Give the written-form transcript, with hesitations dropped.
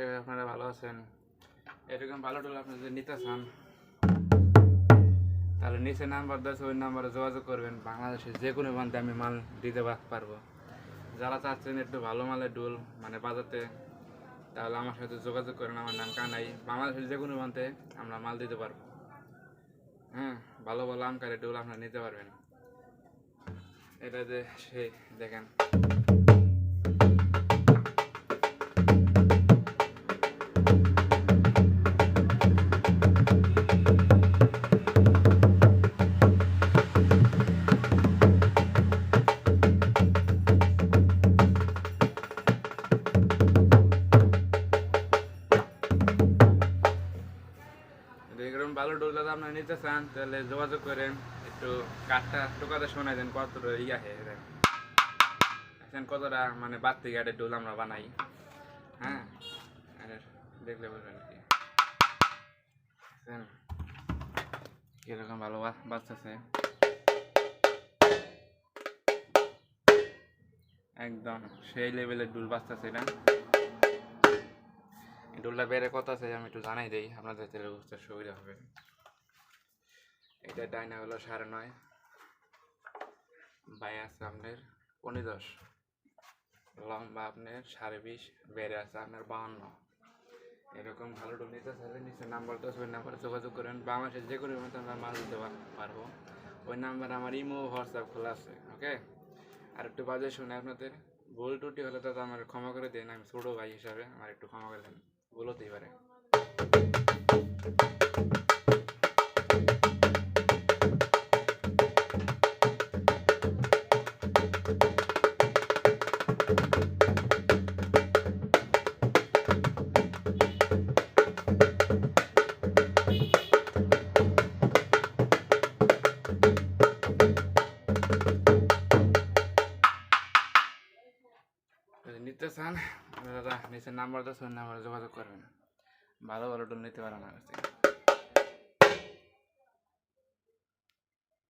আশা করি আপনারা ভালো আছেন। এরকম ভালো ডোল আপনি যদি নিতে চান তাহলে নিচে নাম্বার দিয়েছে, ওই নাম্বারে যোগাযোগ করবেন। বাংলাদেশের যে কোনো প্রান্তে আমি মাল দিতে পারবো। যারা চাচ্ছেন একটু ভালো মালের ডোল মানে বাজাতে, তাহলে আমার সাথে যোগাযোগ করেন। আমার নাম কানাই। বাংলাদেশের যে কোনো প্রান্তে আমরা মাল দিতে পারবো। হ্যাঁ, ভালো ভালো আমকারের ডোল আপনারা নিতে পারবেন। এটা যে সেই দেখেন, এরকম ভালো ডোল যদি আপনারা নিতে চান তাহলে যোগাযোগ করেন। একটু কাঠটা টোকাতে শোনাই দেন কতটা ইয়া দেখেন কতটা মানে বাড়তি গাড়ির ডোল আমরা বানাই। হ্যাঁ, দেখলে বলবেন কি কিরকম ভালো বাঁচতেছে, একদম সেই লেভেলের ডোল বাঁচতেছে। এটা ডোলটা বেড়ে কত আছে আমি একটু জানাই দিই, আপনাদের তাহলে বুঝতে সুবিধা হবে। এটা ডাইনা হলো 9.5, বাই আছে আপনার 15.10, লম্বা আপনার 20.5, বেড়ে আছে আপনার 52। এরকম ভালো ডোল নিতে চাইলে নিচে নাম্বার তো ওই নাম্বারে যোগাযোগ করেন। বাংলাদেশের যে কোনো মতো আমরা মাল দিতে পারবো। ওই নাম্বারে আমার ইমো হোয়াটসঅ্যাপ খোলা আছে। ওকে, আর একটু বাজে শুনে আপনাদের ভুল ত্রুটি হলে তো আমার ক্ষমা করে দিন। আমি ছোটো ভাই হিসাবে আমার একটু ক্ষমা করে দেন, ভুল হতেই পারে। নিতে চান দাদা, নিচের নাম্বার তো ওই নাম্বারে যোগাযোগ করবেন। ভালো ভালো ডোল নিতে পারেন আমার কাছ থেকে।